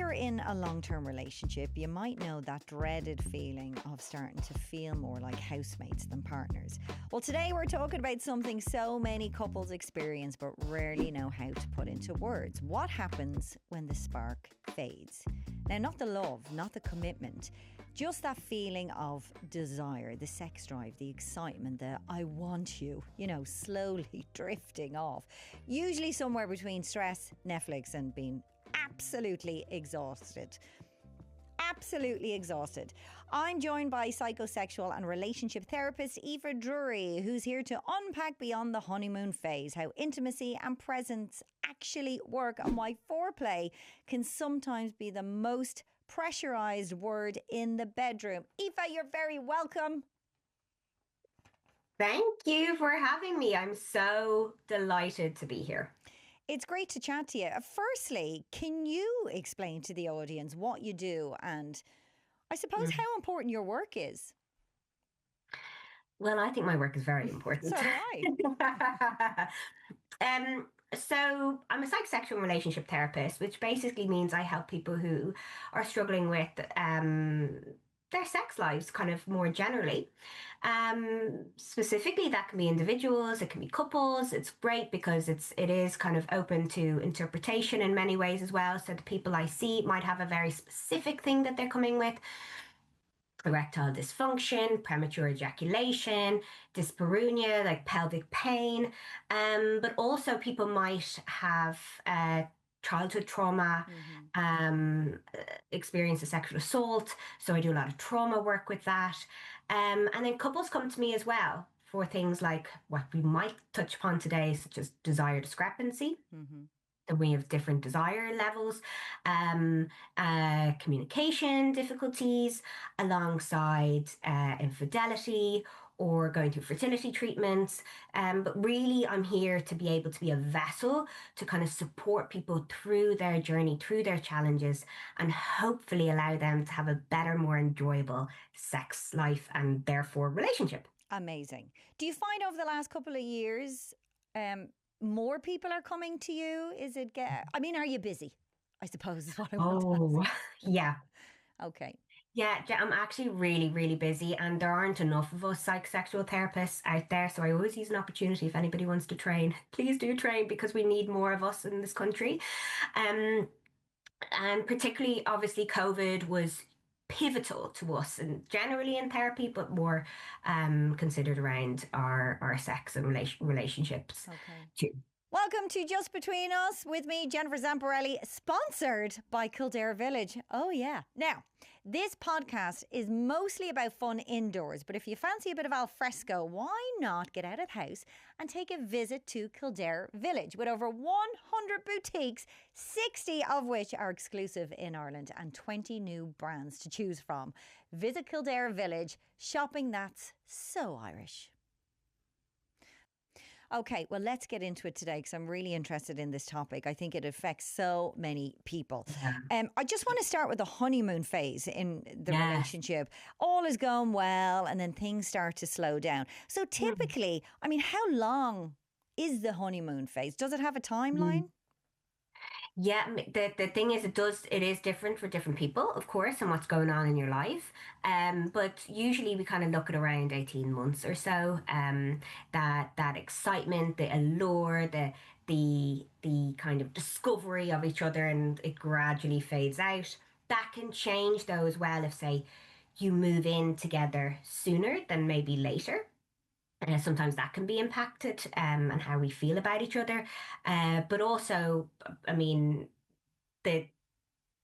you're in a long-term relationship, you might know that dreaded feeling of starting to feel more like housemates than partners. Well, today we're talking about something so many couples experience but rarely know how to put into words. What happens when the spark fades? Now, not the love, not the commitment, just that feeling of desire, the sex drive, the excitement, the I want you, slowly drifting off. Usually somewhere between stress, Netflix and being absolutely exhausted. Absolutely exhausted. I'm joined by psychosexual and relationship therapist Aoife Drury, who's here to unpack beyond the honeymoon phase, how intimacy and presence actually work, and why foreplay can sometimes be the most pressurised word in the bedroom. Aoife, you're very welcome. Thank you for having me. I'm so delighted to be here. It's great to chat to you. Firstly, can you explain to the audience what you do and I suppose how important your work is? Well, I think my work is very important. So do I. So I'm a psychosexual relationship therapist, which basically means I help people who are struggling with their sex lives kind of more generally. Specifically, that can be individuals, it can be couples. It's great because it is kind of open to interpretation in many ways as well. So the people I see might have a very specific thing that they're coming with. Erectile dysfunction, premature ejaculation, dyspareunia, like pelvic pain. But also people might have childhood trauma, experience of sexual assault. So I do a lot of trauma work with that. And then couples come to me as well for things like what we might touch upon today, such as desire discrepancy. That we have different desire levels, communication difficulties, alongside infidelity or going through fertility treatments. But really, I'm here to be able to be a vessel to kind of support people through their journey, through their challenges, and hopefully allow them to have a better, more enjoyable sex life and therefore relationship. Amazing. Do you find over the last couple of years, more people are coming to you? Are you busy? I suppose is what I want to ask. Yeah. Okay. Yeah, I'm actually really, really busy, and there aren't enough of us psychosexual therapists out there. So I always use an opportunity if anybody wants to train, please do train because we need more of us in this country. And particularly, obviously, COVID was pivotal to us and generally in therapy, but more considered around our sex and relationships too. Welcome to Just Between Us with me, Jennifer Zamparelli, sponsored by Kildare Village. Oh, yeah. Now, this podcast is mostly about fun indoors, but if you fancy a bit of al fresco, why not get out of the house and take a visit to Kildare Village with over 100 boutiques, 60 of which are exclusive in Ireland and 20 new brands to choose from. Visit Kildare Village, shopping that's so Irish. Okay, well, let's get into it today because I'm really interested in this topic. I think it affects so many people. Yeah. I just want to start with the honeymoon phase in the relationship. All is going well and then things start to slow down. So typically, how long is the honeymoon phase? Does it have a timeline? Yeah, the thing is, it is different for different people, of course, and what's going on in your life. But usually we kind of look at around 18 months or so. That excitement, the allure, the kind of discovery of each other, and it gradually fades out. That can change though as well if, say, you move in together sooner than maybe later. Sometimes that can be impacted and how we feel about each other. But also, the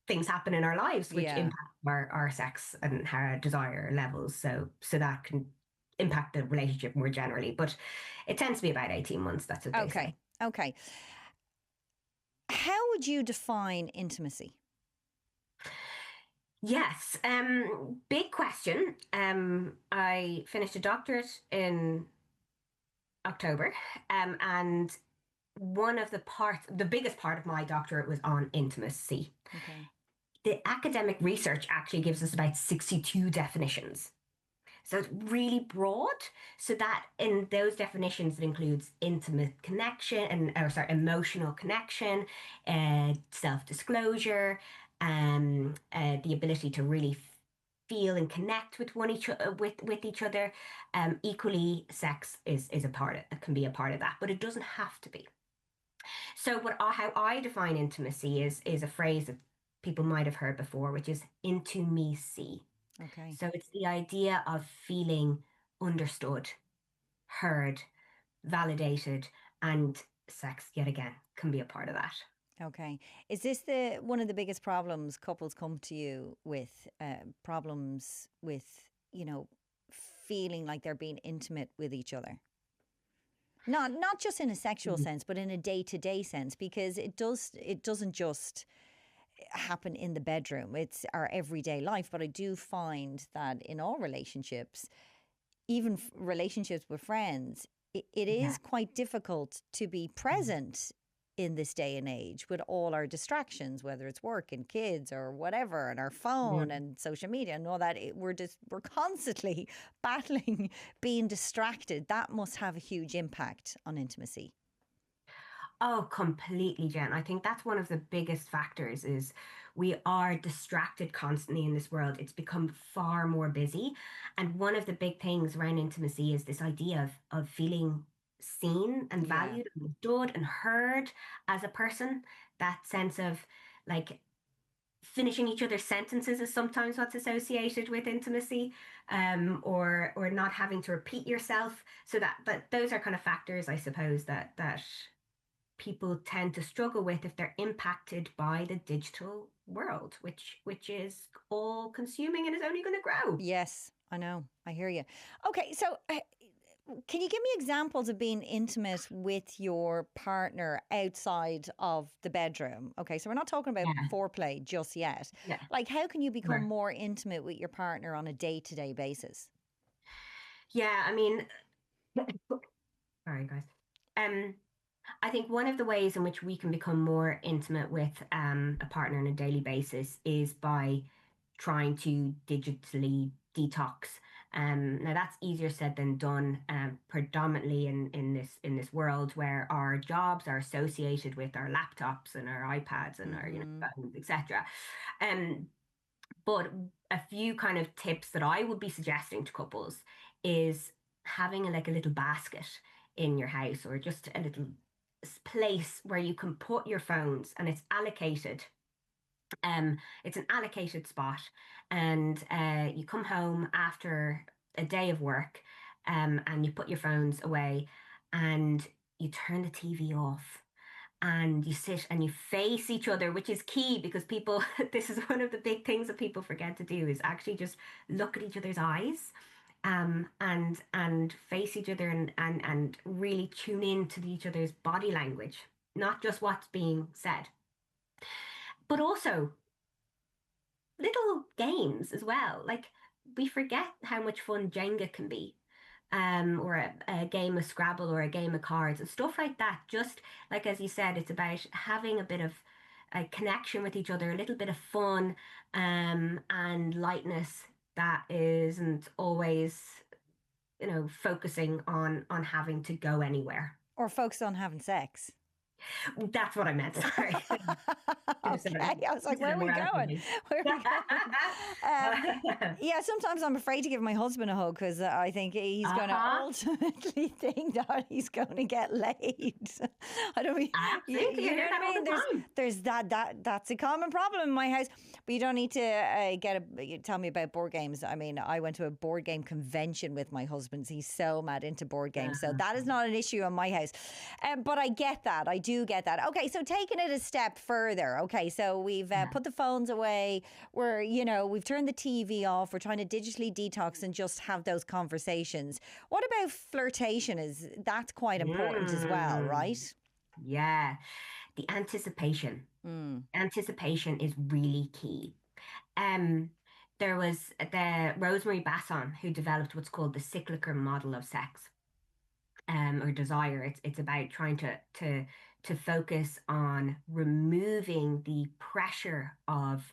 things happen in our lives which impact our sex and our desire levels. So that can impact the relationship more generally. But it tends to be about 18 months. That's what they say. Okay. How would you define intimacy? Yes, big question. I finished a doctorate in October, and the biggest part of my doctorate was on intimacy. Okay. The academic research actually gives us about 62 definitions. So it's really broad. So that in those definitions, it includes intimate connection emotional connection, self-disclosure, the ability to really feel and connect with with each other. Equally, sex is a part of, can be a part of that, but it doesn't have to be. So how I define intimacy is a phrase that people might have heard before, which is into me see. Okay. So it's the idea of feeling understood, heard, validated, and sex yet again can be a part of that. Okay. Is this the one of the biggest problems couples come to you with? Problems with, you know, feeling like they're being intimate with each other. Not just in a sexual Mm. sense, but in a day to day sense, because it doesn't just happen in the bedroom. It's our everyday life. But I do find that in all relationships, even relationships with friends, it Yeah. is quite difficult to be present in this day and age with all our distractions, whether it's work and kids or whatever, and our phone Mm. and social media and all that. We're constantly battling being distracted. That must have a huge impact on intimacy. Oh, completely, Jen. I think that's one of the biggest factors is we are distracted constantly in this world. It's become far more busy. And one of the big things around intimacy is this idea of feeling seen and Yeah. valued and understood and heard as a person. That sense of like finishing each other's sentences is sometimes what's associated with intimacy, or not having to repeat yourself. So that those are kind of factors, I suppose, that people tend to struggle with if they're impacted by the digital world, which is all consuming and is only going to grow. Yes, I know. I hear you. Okay, so can you give me examples of being intimate with your partner outside of the bedroom? Okay, so we're not talking about Yeah, foreplay just yet. yeah, Like, how can you become sure. more intimate with your partner on a day to day basis? Yeah, I mean, sorry guys. Um, I think one of the ways in which we can become more intimate with a partner on a daily basis is by trying to digitally detox. Now that's easier said than done, predominantly in this world where our jobs are associated with our laptops and our iPads and our Mm-hmm. phones, etc. Um, but a few kind of tips that I would be suggesting to couples is having like a little basket in your house or just a little place where you can put your phones and it's allocated. It's an allocated spot, and you come home after a day of work, and you put your phones away, and you turn the TV off, and you sit and you face each other, which is key because people, this is one of the big things that people forget to do is actually just look at each other's eyes, and face each other and really tune in to each other's body language, not just what's being said, but also little games as well. Like we forget how much fun Jenga can be, or a game of Scrabble or a game of cards and stuff like that. Just like as you said, it's about having a bit of a connection with each other, a little bit of fun, and lightness that isn't always, focusing on having to go anywhere. Or focus on having sex. That's what I meant. Sorry. Should have said Okay. I was should have like, said where it are we more going? eloquently. Where are we going? Yeah, sometimes I'm afraid to give my husband a hug because I think he's going to Uh-huh. ultimately think that he's going to get laid. I don't mean, Absolutely. I you know hear what that I all mean? the time. There's that's a common problem in my house. But you don't need to you tell me about board games. I mean, I went to a board game convention with my husband. He's so mad into board games, so that is not an issue in my house. But I get that. I do get that. Okay, so taking it a step further. Okay, so we've Yeah. put the phones away. We've turned the TV off. We're trying to digitally detox and just have those conversations. What about flirtation? That's quite important as well, Mm, right? yeah. The anticipation. Mm. Anticipation is really key. Um, there was the Rosemary Basson who developed what's called the cyclical model of sex, or desire. It's about trying to focus on removing the pressure of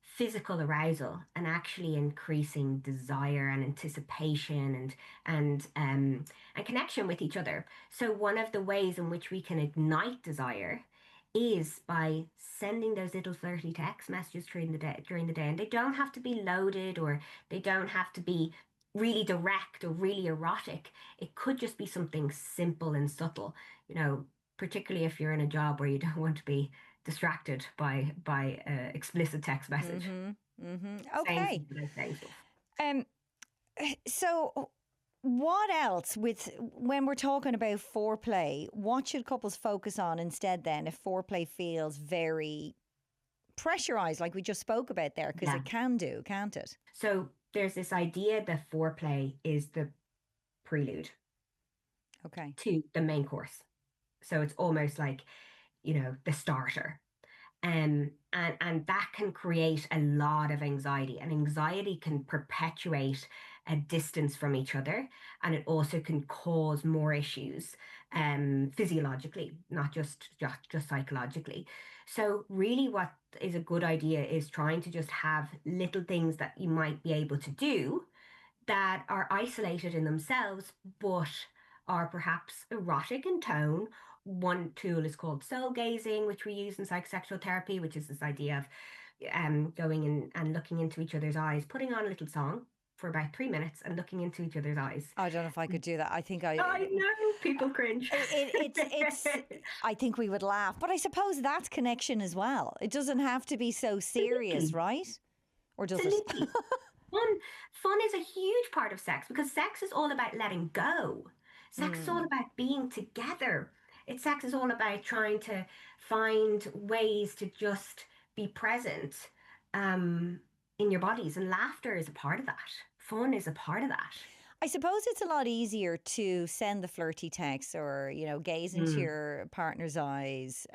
physical arousal and actually increasing desire and anticipation and connection with each other. So one of the ways in which we can ignite desire is by sending those little flirty text messages during the day. And they don't have to be loaded, or they don't have to be really direct or really erotic. It could just be something simple and subtle, you know, particularly if you're in a job where you don't want to be distracted by explicit text message. Mm-hmm. Mm-hmm. Saying Okay. something without saying stuff. Um. So, what else with when we're talking about foreplay? What should couples focus on instead? Then, if foreplay feels very pressurized, like we just spoke about there, because Yeah. it can do, can't it? So there's this idea that foreplay is the prelude Okay. to the main course. So it's almost like, the starter. And that can create a lot of anxiety, and anxiety can perpetuate a distance from each other, and it also can cause more issues physiologically, not just psychologically. So really what is a good idea is trying to just have little things that you might be able to do that are isolated in themselves, but are perhaps erotic in tone. One tool is called soul gazing, which we use in psychosexual therapy, which is this idea of going in and looking into each other's eyes, putting on a little song for about 3 minutes and looking into each other's eyes. I don't know if I could do that. I think I know people cringe. it's I think we would laugh, but I suppose that's connection as well. It doesn't have to be so serious, Absolutely. right? Or does it? Absolutely. Fun is a huge part of sex, because sex is all about letting go. Sex is all Mm. about being together. Sex is all about trying to find ways to just be present um, in your bodies, and laughter is a part of that. Fun is a part of that. I suppose it's a lot easier to send the flirty text or, gaze into Mm, your partner's eyes,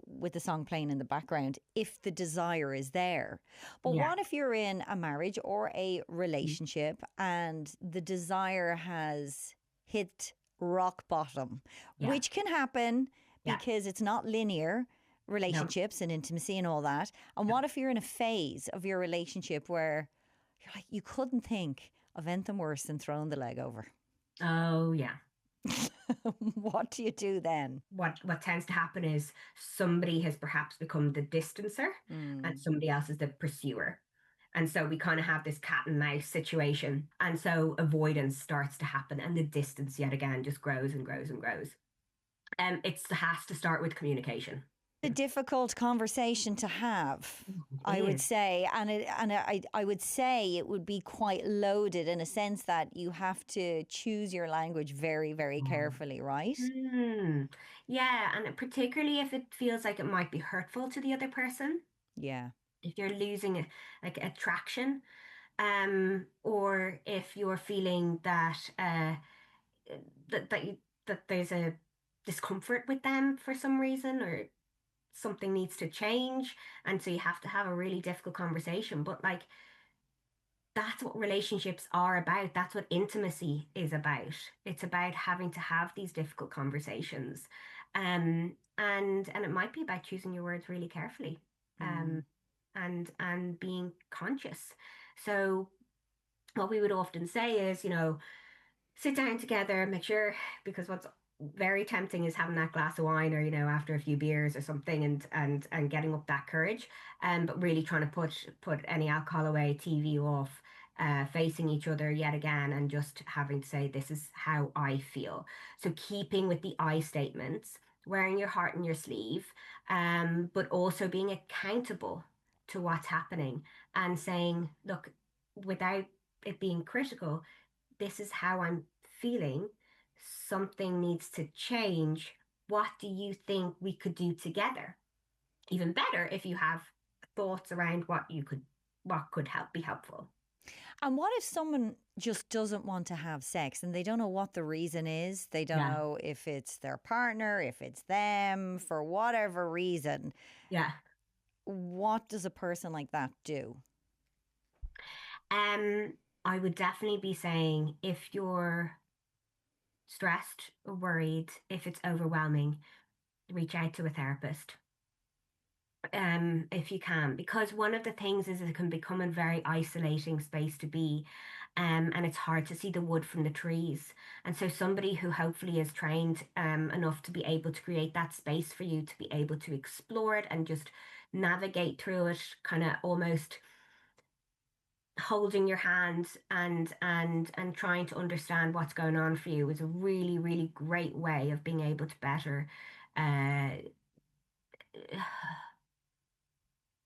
with the song playing in the background if the desire is there. But yeah. what if you're in a marriage or a Mm, relationship and the desire has hit rock bottom, yeah. which can happen Yeah. because it's not linear? No. Relationships and intimacy and all that. And No. what if you're in a phase of your relationship where you're like, you couldn't think of anything worse than throwing the leg over? Oh, yeah. What do you do then? What tends to happen is somebody has perhaps become the distancer and Mm. somebody else is the pursuer. And so we kind of have this cat and mouse situation. And so avoidance starts to happen, and the distance yet again just grows and grows and grows. It has to start with communication. A difficult conversation to have, It I would is. say, and I would say it would be quite loaded in a sense that you have to choose your language very, very Oh. carefully, right? Hmm. Yeah, and particularly if it feels like it might be hurtful to the other person, Yeah. if you're losing like attraction, or if you're feeling that there's a discomfort with them for some reason, or something needs to change, and so you have to have a really difficult conversation. But like, that's what relationships are about. That's what intimacy is about. It's about having to have these difficult conversations. And it might be about choosing your words really carefully. Mm. Um and being conscious. So what we would often say is, sit down together, make sure, because what's very tempting is having that glass of wine, or after a few beers or something, and getting up that courage, but really trying to put any alcohol away, TV off, facing each other yet again, and just having to say, this is how I feel. So keeping with the I statements, wearing your heart in your sleeve, but also being accountable to what's happening, and saying, look, without it being critical, this is how I'm feeling. Something needs to change. What do you think we could do together? Even better if you have thoughts around what could help be helpful. And what if someone just doesn't want to have sex and they don't know what the reason is? They don't Yeah. know if it's their partner, if it's them, for whatever reason. Yeah. What does a person like that do? Um, I would definitely be saying, if you're stressed or worried, if it's overwhelming, reach out to a therapist. If you can, because one of the things is it can become a very isolating space to be. and it's hard to see the wood from the trees. And so somebody who hopefully is trained enough to be able to create that space for you to be able to explore it and just navigate through it, kind of almost holding your hand and trying to understand what's going on for you is a really, really great way of being able to better uh,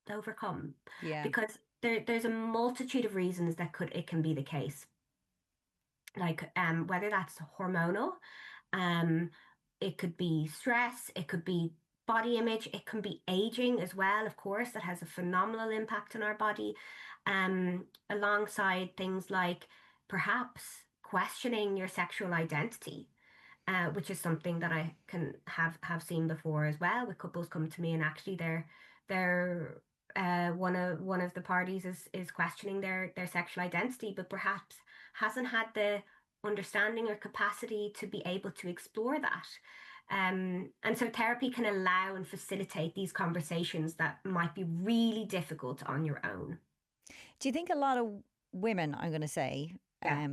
overcome, Yeah. because there's a multitude of reasons that could it can be the case, like whether that's hormonal, um it could be stress, it could be body image, it can be aging as well, of course, that has a phenomenal impact on our body, alongside things like perhaps questioning your sexual identity, which is something that I can have seen before as well, with couples come to me and actually they're one of the parties is questioning their sexual identity, but perhaps hasn't had the understanding or capacity to be able to explore that. And so therapy can allow and facilitate these conversations that might be really difficult on your own. Do you think a lot of women, I'm going to say, Yeah.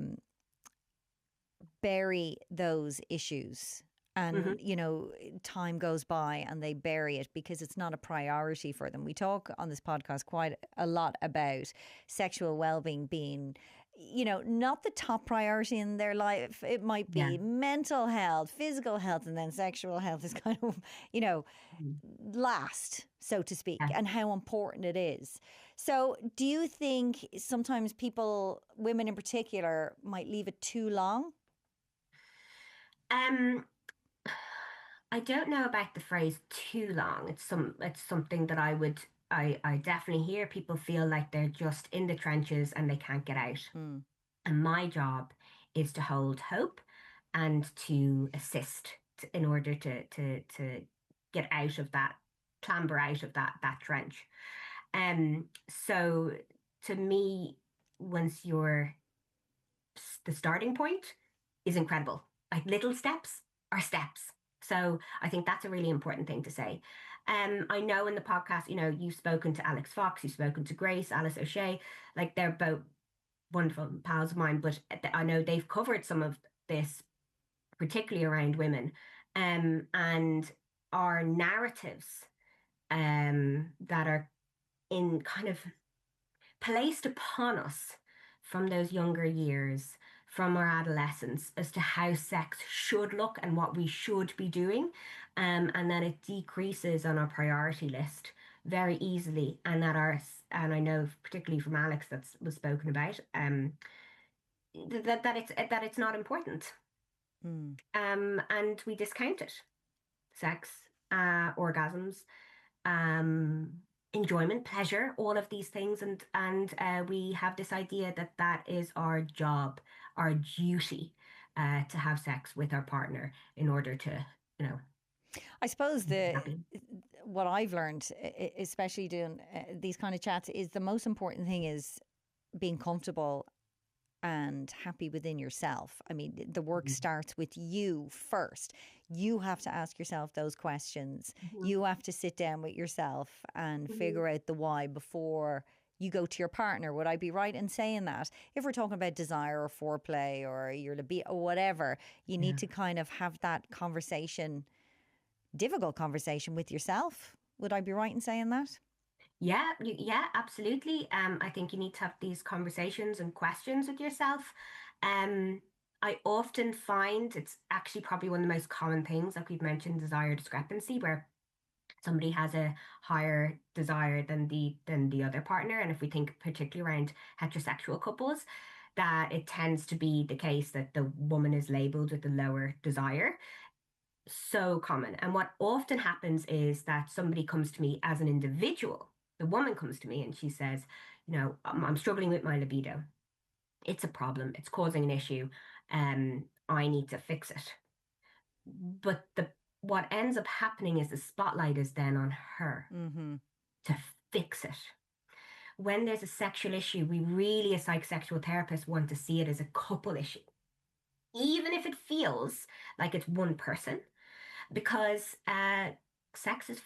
bury those issues? And, Hmm. time goes by and they bury it because it's not a priority for them. We talk on this podcast quite a lot about sexual well being, not the top priority in their life. It might Yeah. be mental health, physical health, and then sexual health is kind of, you know, Mhm. last, so to speak, Yeah. and how important it is. So, do you think sometimes people, women in particular, might leave it too long? Um, I don't know about the phrase too long. It's something that I definitely hear people feel like they're just in the trenches and they can't get out. Mm. And my job is to hold hope and to assist in order to get out of that, clamber out of that trench. So to me, once you're the starting point is incredible. Like little steps are steps. So I think that's a really important thing to say. I know in the podcast, you've spoken to Alex Fox, you've spoken to Grace, Alice O'Shea, like they're both wonderful pals of mine, but I know they've covered some of this, particularly around women, and our narratives that are in kind of placed upon us from those younger years, from our adolescence, as to how sex should look and what we should be doing, and that it decreases on our priority list very easily, and and I know particularly from Alex that's was spoken about, that it's not important, Mm. and we discount it, sex, orgasms, um, enjoyment, pleasure, all of these things, and we have this idea that that is our job, our duty, to have sex with our partner in order to, you know, I suppose be happy. what I've learned, especially doing these kind of chats, is the most important thing is being comfortable and happy within yourself. I mean, the work Mhm. starts with you first. You have to ask yourself those questions. Mhm. You have to sit down with yourself and Mhm. figure out the why before you go to your partner. Would I be right in saying that? If we're talking about desire or foreplay or your libido or whatever, you need Yeah. to kind of have that conversation, difficult conversation with yourself. Would I be right in saying that? Yeah, yeah, absolutely. I think you need to have these conversations and questions with yourself. Um, I often find it's actually probably one of the most common things, like we've mentioned, desire discrepancy, where somebody has a higher desire than the other partner. And if we think particularly around heterosexual couples, that it tends to be the case that the woman is labeled with the lower desire. So common. And what often happens is that somebody comes to me as an individual. The woman comes to me and she says, I'm struggling with my libido. It's a problem. It's causing an issue. I need to fix it. But the what ends up happening is the spotlight is then on her Mm-hmm. to fix it. When there's a sexual issue, we really, as psychosexual therapists, want to see it as a couple issue, even if it feels like it's one person, because sex is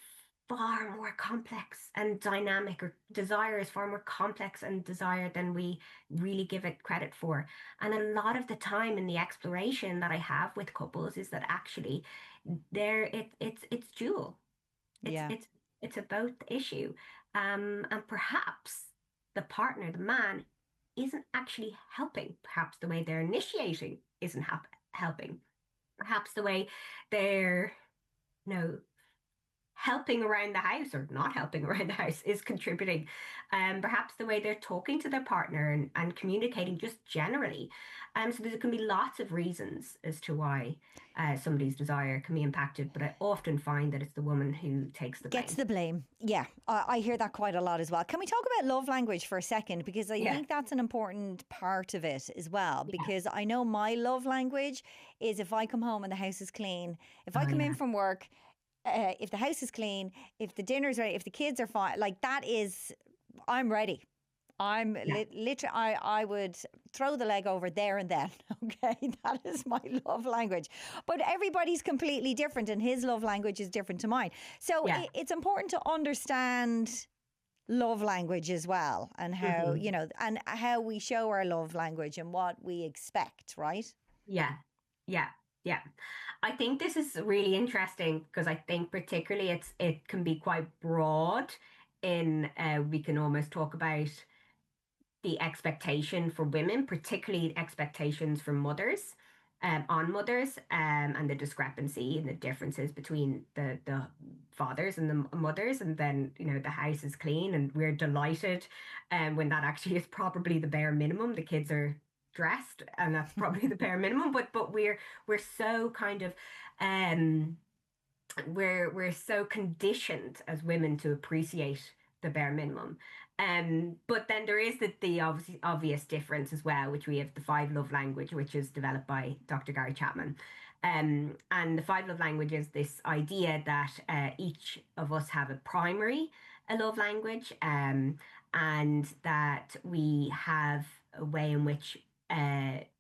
far more complex and dynamic, or desire is far more complex and desire than we really give it credit for. And a lot of the time in the exploration that I have with couples is that actually it's dual. It's Yeah. it's it's a both issue. And perhaps the partner, the man, isn't actually helping. Perhaps the way they're initiating isn't helping. Perhaps the way they're, you know, helping around the house or not helping around the house is contributing. Perhaps the way they're talking to their partner and communicating just generally. So there can be lots of reasons as to why somebody's desire can be impacted, but I often find that it's the woman who takes the Gets blame. the blame. Yeah, I hear that quite a lot as well. Can we talk about love language for a second? Because I Yeah, think that's an important part of it as well. yeah. Because I know my love language is if I come home and the house is clean, if I Oh, come in yeah. from work, if the house is clean, if the dinner's ready, if the kids are fine, like that is, I'm ready. I'm Yeah. literally, I would throw the leg over there and then. Okay. That is my love language. But everybody's completely different and his love language is different to mine. So Yeah. it's important to understand love language as well and how, Hmm. and how we show our love language and what we expect, right? Yeah. Yeah. Yeah. I think this is really interesting because I think particularly it can be quite broad in we can almost talk about the expectation for women, particularly expectations for mothers, on mothers, and the discrepancy and the differences between the fathers and the mothers, and then the house is clean and we're delighted, when that actually is probably the bare minimum. The kids are dressed, and that's probably the bare minimum. But we're so kind of um we're so conditioned as women to appreciate the bare minimum. But then there is the obvious difference as well, which we have the five love language, which is developed by Dr. Gary Chapman. And the five love language is this idea that each of us have a primary love language, and that we have a way in which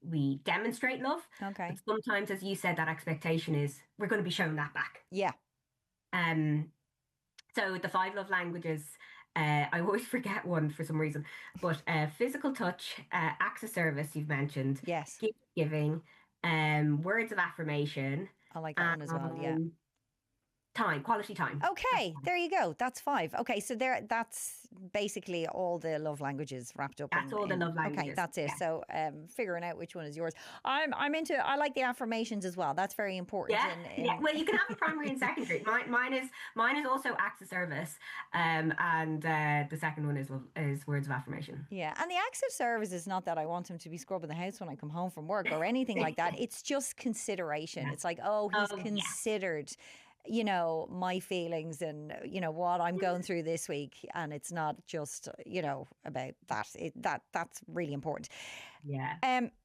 we demonstrate love. But Okay. sometimes, as you said, that expectation is we're going to be shown that back. Yeah. Um, so the five love languages, I always forget one for some reason, but physical touch, acts of service you've mentioned, Yes. gift giving, words of affirmation, I like that one as well. Yeah. and time, quality time. That's Okay, there you go. That's five. Okay, so that's basically all the love languages wrapped up that's all the in love okay, languages. that's it. Yeah. So figuring out which one is yours. I'm into I like the affirmations as well. That's very important Yeah, yeah. in Well, you can have a primary and secondary. Mine is also acts of service, and the second one is words of affirmation. yeah, and the acts of service is not that I want him to be scrubbing the house when I come home from work or anything like that. It's just consideration. Yeah. It's like, oh, he's Oh yes. considered, my feelings and what I'm going through this week, and it's not just about that. That's really important. Yeah.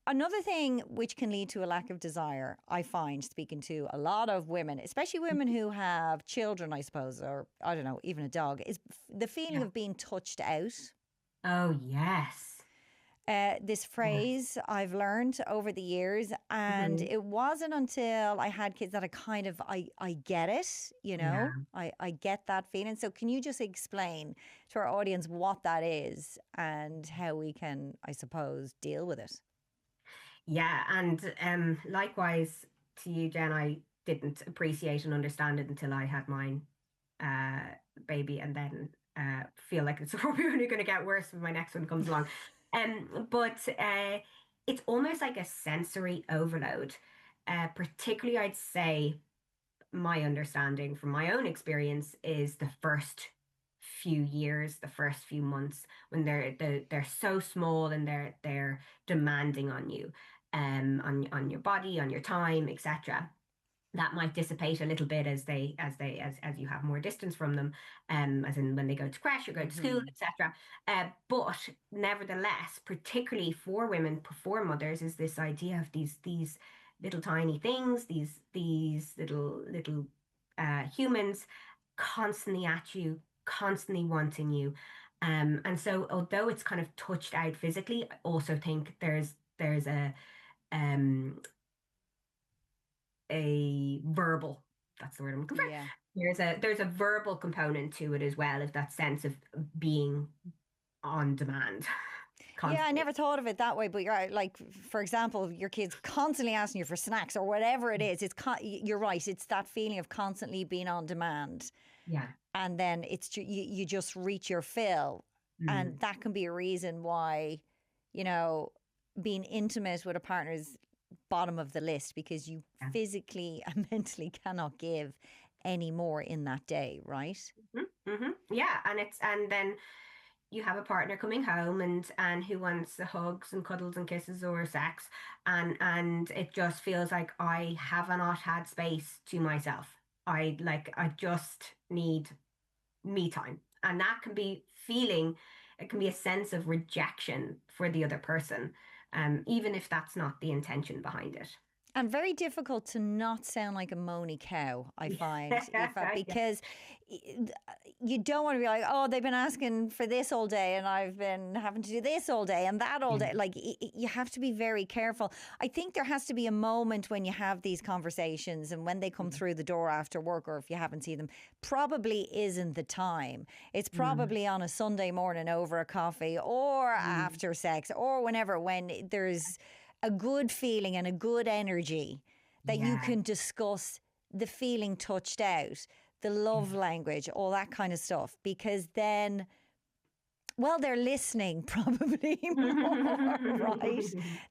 Another thing which can lead to a lack of desire, I find, speaking to a lot of women, especially women who have children, I suppose, or I don't know, even a dog, is the feeling Yeah. of being touched out. Oh yes. This Yeah. phrase I've learned over the years, and Hmm. it wasn't until I had kids that I get it. Yeah. I get that feeling. So can you just explain to our audience what that is and how we can, I suppose, deal with it? Yeah. And likewise to you, Jen, I didn't appreciate and understand it until I had mine uh baby, and then feel like it's probably only going to get worse when my next one comes along. But it's almost like a sensory overload. Particularly I'd say my understanding from my own experience is the first few years, the first few months, when they're so small and they're demanding on you, on your body, on your time, etc. That might dissipate a little bit as you have more distance from them, as in when they go to crash or go to school, Hmm. etc. But nevertheless, particularly for women, for mothers, is this idea of these little tiny things, these little humans constantly at you, constantly wanting you. And so although it's kind of touched out physically, I also think there's um a verbal, that's the word I'm looking for, Yeah. there's a verbal component to it as well, of that sense of being on demand Yeah, I constantly. never thought of it that way, but you're right. Like, for example, your kids constantly asking you for snacks or whatever it is. You're right. It's that feeling of constantly being on demand, Yeah. and then you just reach your fill, and Mm. that can be a reason why, you know, being intimate with a partner is bottom of the list because you Yeah. physically and mentally cannot give any more in that day, right? Yeah, and then you have a partner coming home and who wants the hugs and cuddles and kisses or sex, and it just feels like I have not had space to myself. I just need me time. And that can be feeling, it can be a sense of rejection for the other person, even if that's not the intention behind it. And very difficult to not sound like a moany cow, I find, Aoife, Yeah. because you don't want to be like, oh, they've been asking for this all day and I've been having to do this all day and that all Yeah. day. Like, you have to be very careful. I think there has to be a moment when you have these conversations and when they come through the door after work or if you haven't seen them, probably isn't the time. It's Mm, probably on a Sunday morning over a coffee or mm, after sex or whenever, when there's a good feeling and a good energy that you yeah. can discuss the feeling touched out, the love Yeah. language, all that kind of stuff. Because then, well, they're listening probably more, right?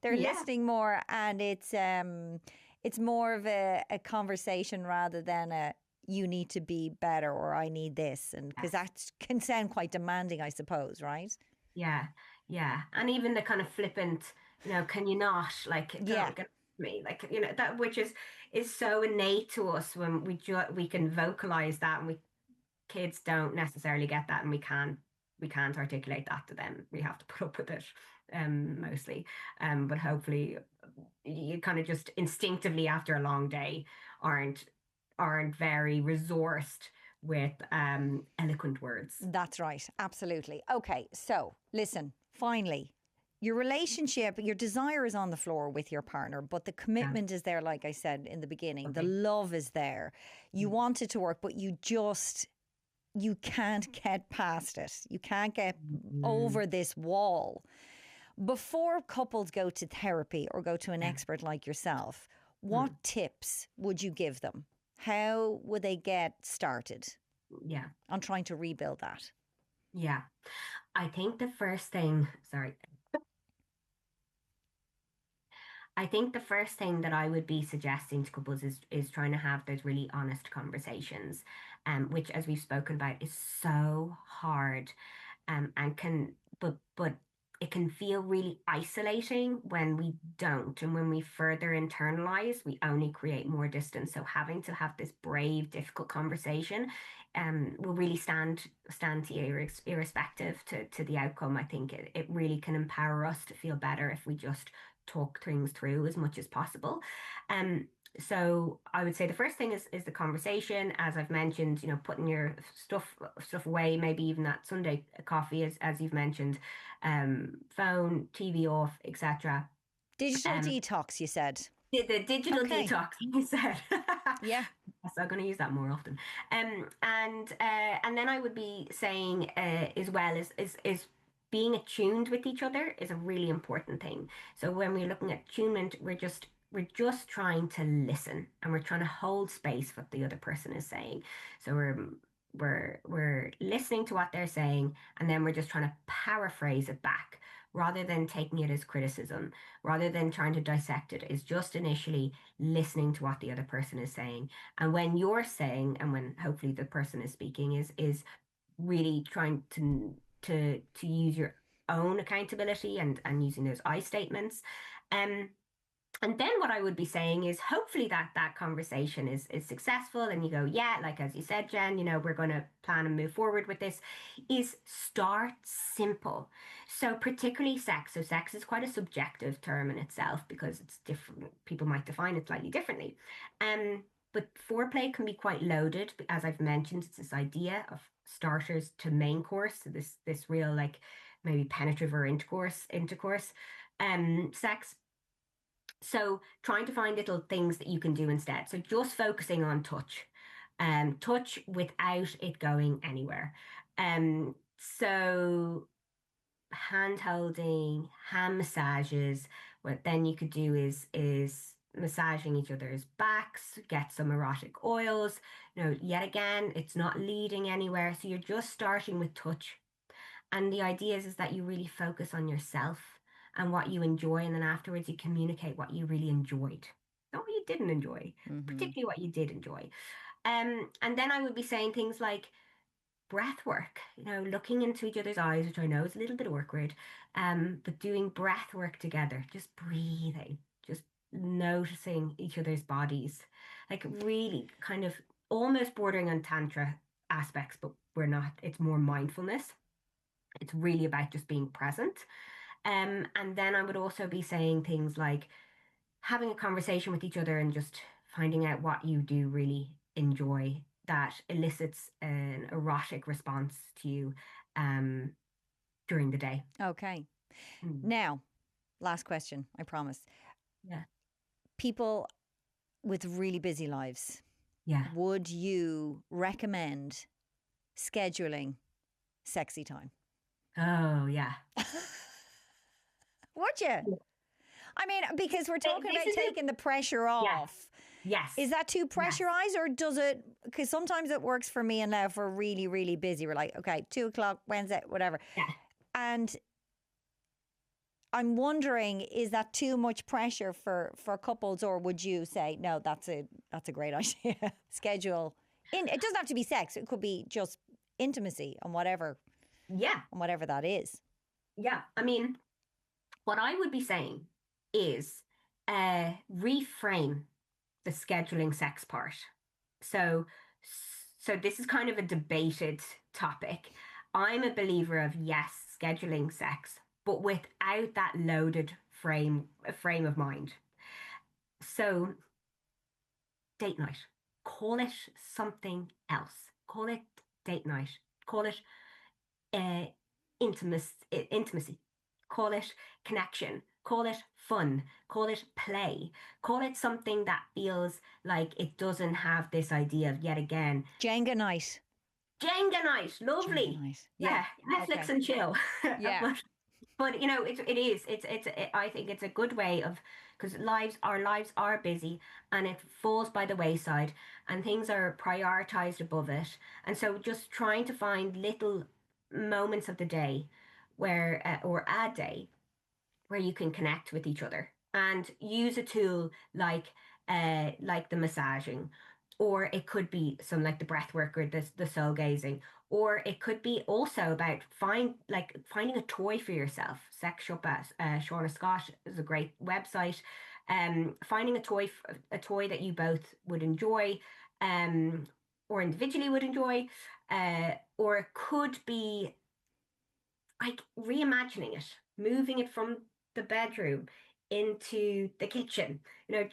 They're Yeah. listening more, and it's more of a conversation rather than a you need to be better or I need this, and because Yes. that can sound quite demanding, I suppose, right? Yeah. Yeah. And even the kind of flippant, can you not, like, Yeah, don't get me, like, that, which is so innate to us when we can vocalize that, and we kids don't necessarily get that, and we can't articulate that to them. We have to put up with it, mostly. But hopefully you kind of just instinctively after a long day aren't very resourced with eloquent words. that's right. Absolutely. Okay. So listen, finally, your relationship, your desire is on the floor with your partner, but the Yeah. commitment is there, like I said in the beginning. The Okay. love is there. You Mm. want it to work, but you can't get past it. You can't get Mm. over this wall. Before couples go to therapy or go to an Yeah. expert like yourself, Mm. what tips would you give them? How would they get started Yeah. on trying to rebuild that? Yeah. I think the first thing, sorry, I think the first thing that I would be suggesting to couples is trying to have those really honest conversations, which, as we've spoken about, is so hard, and but it can feel really isolating when we don't, and when we further internalize, we only create more distance. So having to have this brave, difficult conversation, will really stand to you, irrespective to the outcome. I think it really can empower us to feel better if we just talk things through as much as possible. Um, so I would say the first thing is the conversation, as I've mentioned, putting your stuff away, maybe even that Sunday coffee, as you've mentioned, phone, TV off, etc. Digital Um, detox, you said. the digital Okay. detox, you said. Yeah. So I'm going to use that more often. And then I would be saying, as well, is being attuned with each other is a really important thing. So when we're looking at attunement, we're just trying to listen, and we're trying to hold space for what the other person is saying. So we're listening to what they're saying, and then we're just trying to paraphrase it back, rather than taking it as criticism, rather than trying to dissect it. Is just initially listening to what the other person is saying. And when you're saying, and when hopefully the person is speaking, is really trying to use your own accountability, and using those I statements. Um, and then what I would be saying is, hopefully that conversation is successful, and you go, yeah, like as you said, Jen, we're going to plan and move forward with this. Is start simple. So particularly sex. So sex is quite a subjective term in itself, because it's different. People might define it slightly differently. But foreplay can be quite loaded. As I've mentioned, it's this idea of starters to main course. So this real, like, maybe penetrative or intercourse, sex. So trying to find little things that you can do instead. So just focusing on touch, touch without it going anywhere. So hand holding, hand massages. What then you could do is massaging each other's backs, get some erotic oils. Yet again, it's not leading anywhere. So you're just starting with touch. And the idea is that you really focus on yourself and what you enjoy, and then afterwards you communicate what you really enjoyed. Not what you didn't enjoy, particularly what you did enjoy. And then I would be saying things like breath work, looking into each other's eyes, which I know is a little bit awkward, but doing breath work together, just breathing, just noticing each other's bodies, like really kind of almost bordering on tantra aspects, but we're not. It's more mindfulness. It's really about just being present. And then I would also be saying things like having a conversation with each other and just finding out what you do really enjoy that elicits an erotic response to you um, during the day. Okay. Mm. Now, last question, I promise. Yeah. People with really busy lives, Yeah. would you recommend scheduling sexy time? Oh, yeah. Would you? I mean, because we're talking about taking the pressure off. Yes. Is that too pressurized, or does it? Because sometimes it works for me, and now if we're really, really busy, we're like, okay, 2:00 Wednesday, whatever. Yeah. And I'm wondering, is that too much pressure for couples, or would you say no? That's a great idea. Schedule. It doesn't have to be sex. It could be just intimacy and whatever. Yeah. And whatever that is. Yeah. I mean, what I would be saying is reframe the scheduling sex part. So this is kind of a debated topic. I'm a believer of yes, scheduling sex, but without that loaded frame of mind. So date night, call it something else. Call it date night. Call it intimacy. Call it connection. Call it fun. Call it play. Call it something that feels like it doesn't have this idea of yet again. Jenga night. Jenga night. Lovely. Jenga night. Yeah. Netflix okay. and chill. Yeah. but I think it's a good way of, because our lives are busy and it falls by the wayside and things are prioritized above it. And so just trying to find little moments of the day where or a day where you can connect with each other and use a tool like the massaging, or it could be some like the breath work or the soul gazing, or it could be also about finding a toy for yourself. Sex Shop at Shauna Scott is a great website. Finding a toy that you both would enjoy, or individually would enjoy, or it could be like reimagining it, moving it from the bedroom into the kitchen,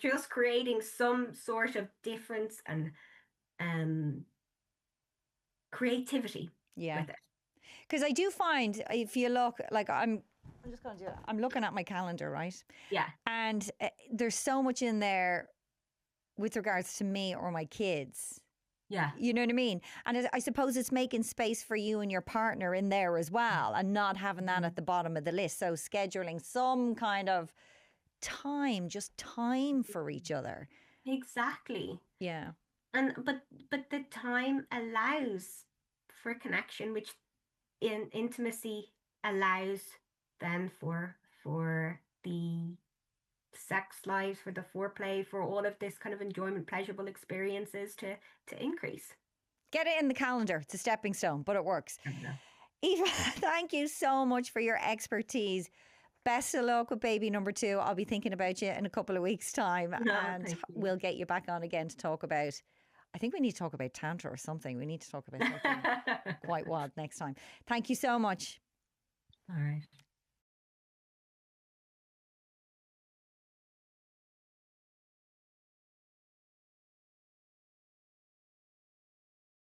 just creating some sort of difference and creativity with it. Because I do find, if you look, like I'm just going to do it. I'm looking at my calendar, right? Yeah. And there's so much in there with regards to me or my kids. Yeah. You know what I mean? And I suppose it's making space for you and your partner in there as well, and not having that at the bottom of the list. So scheduling some kind of time, just time for each other. Exactly. Yeah. And but the time allows for connection, which in intimacy allows then for the sex lives, for the foreplay, for all of this kind of enjoyment, pleasurable experiences to increase. Get it in the calendar. It's a stepping stone, but it works. Aoife, thank you so much for your expertise. Best of luck with baby number 2. I'll be thinking about you in a couple of weeks' time, and we'll get you back on again to talk about, I think we need to talk about Tantra or something. We need to talk about something quite wild next time. Thank you so much. All right.